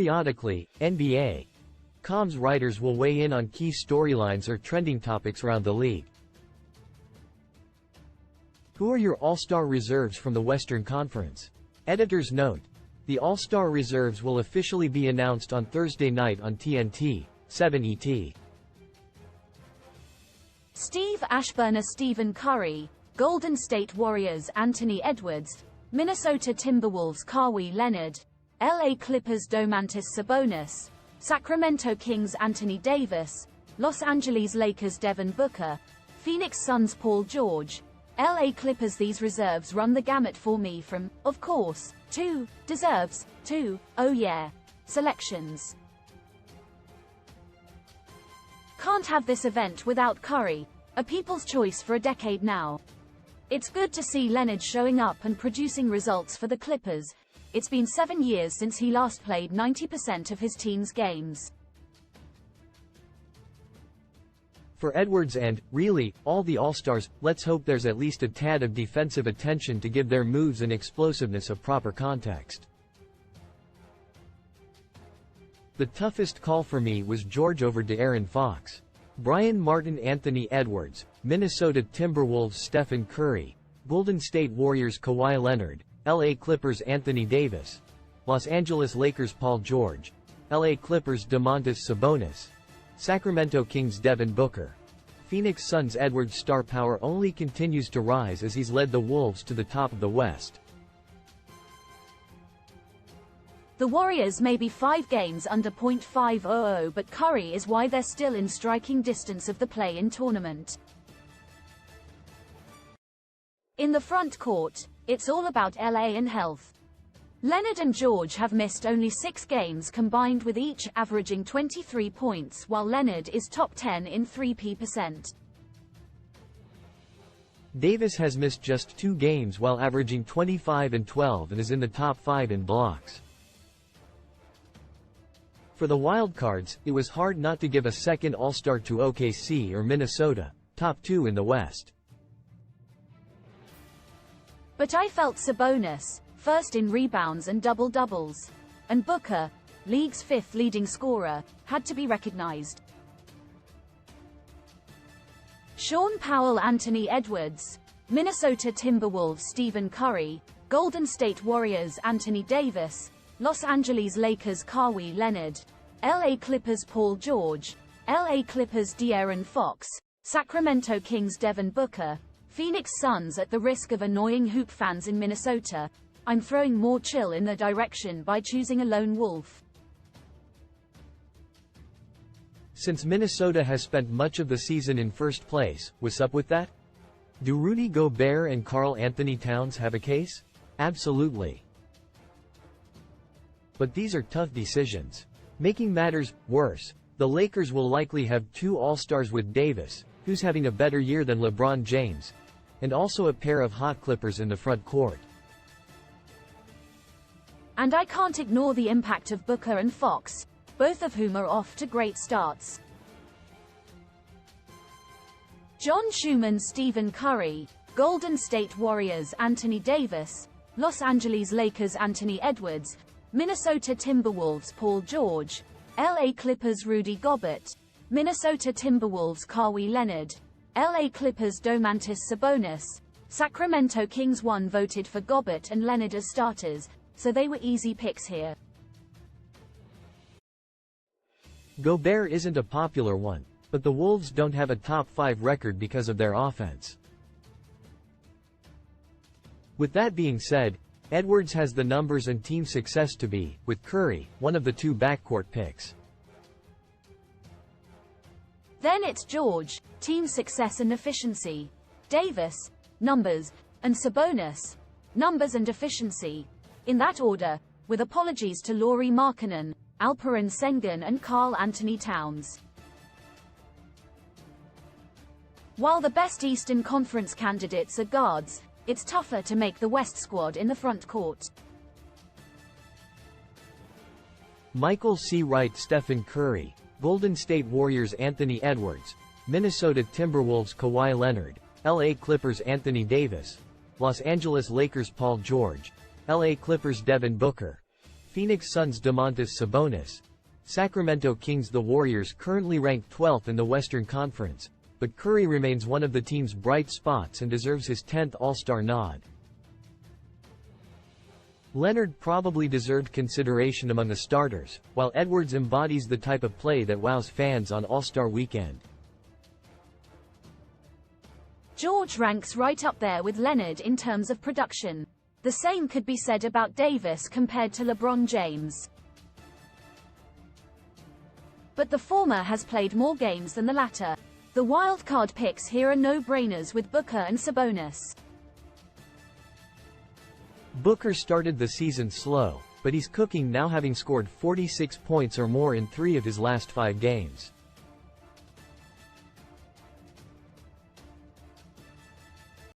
Periodically, NBA.com's writers will weigh in on key storylines or trending topics around the league. Who are your All-Star reserves from the Western Conference? Editor's note: the All-Star reserves will officially be announced on Thursday night on TNT, 7 ET. Steve Ashburner, Stephen Curry, Golden State Warriors Anthony Edwards, Minnesota Timberwolves Kawhi Leonard, LA Clippers Domantas Sabonis, Sacramento Kings Anthony Davis, Los Angeles Lakers Devin Booker, Phoenix Suns Paul George, LA Clippers. These reserves run the gamut for me from, of course, to deserves, to, oh yeah, selections. Can't have this event without Curry, a people's choice for a decade now. It's good to see Leonard showing up and producing results for the Clippers. It's been 7 years since he last played 90% of his team's games. For Edwards and, really, all the All-Stars, let's hope there's at least a tad of defensive attention to give their moves and explosiveness a proper context. The toughest call for me was George over De'Aaron Fox. Brian Martin, Anthony Edwards, Minnesota Timberwolves Stephen Curry, Golden State Warriors Kawhi Leonard, LA Clippers Anthony Davis, Los Angeles Lakers Paul George, LA Clippers Domantas Sabonis, Sacramento Kings Devin Booker. Phoenix Suns Edwards' star power only continues to rise as he's led the Wolves to the top of the West. The Warriors may be 5 games under .500, but Curry is why they're still in striking distance of the play-in tournament. In the front court, it's all about LA and health. Leonard and George have missed only 6 games combined, with each averaging 23 points, while Leonard is top 10 in 3%. Davis has missed just 2 games while averaging 25 and 12 and is in the top 5 in blocks. For the wildcards, it was hard not to give a second All-Star to OKC or Minnesota, top 2 in the West. But I felt Sabonis, first in rebounds and double-doubles, and Booker, league's 5th leading scorer, had to be recognized. Sean Powell, Anthony Edwards, Minnesota Timberwolves Stephen Curry, Golden State Warriors Anthony Davis, Los Angeles Lakers Kawhi Leonard, LA Clippers Paul George, LA Clippers De'Aaron Fox, Sacramento Kings Devin Booker, Phoenix Suns. At the risk of annoying hoop fans in Minnesota, I'm throwing more chill in their direction by choosing a lone wolf. Since Minnesota has spent much of the season in first place, what's up with that? Do Rudy Gobert and Karl Anthony Towns have a case? Absolutely. But these are tough decisions. Making matters worse, the Lakers will likely have 2 All-Stars with Davis, who's having a better year than LeBron James, and also a pair of hot Clippers in the front court. And I can't ignore the impact of Booker and Fox, both of whom are off to great starts. John Schumann, Stephen Curry, Golden State Warriors Anthony Davis, Los Angeles Lakers Anthony Edwards, Minnesota Timberwolves Paul George, LA Clippers Rudy Gobert, Minnesota Timberwolves Kawhi Leonard, LA Clippers Domantas Sabonis, Sacramento Kings. 1 voted for Gobert and Leonard as starters, so they were easy picks here. Gobert isn't a popular one, but the Wolves don't have a top 5 record because of their offense. With that being said, Edwards has the numbers and team success to be, with Curry, one of the 2 backcourt picks. Then it's George, team success and efficiency, Davis, numbers, and Sabonis, numbers and efficiency, in that order, with apologies to Lauri Markkanen, Alperen Sengun and Karl Anthony Towns. While the best Eastern Conference candidates are guards, it's tougher to make the West squad in the front court. Michael C. Wright, Stephen Curry, Golden State Warriors Anthony Edwards, Minnesota Timberwolves Kawhi Leonard, LA Clippers Anthony Davis, Los Angeles Lakers Paul George, LA Clippers Devin Booker, Phoenix Suns' Domantas Sabonis. Sacramento Kings. The Warriors currently rank 12th in the Western Conference, but Curry remains one of the team's bright spots and deserves his 10th All-Star nod. Leonard probably deserved consideration among the starters, while Edwards embodies the type of play that wows fans on All-Star Weekend. George ranks right up there with Leonard in terms of production. The same could be said about Davis compared to LeBron James. But the former has played more games than the latter. The wildcard picks here are no-brainers with Booker and Sabonis. Booker started the season slow, but he's cooking now, having scored 46 points or more in 3 of his last 5 games.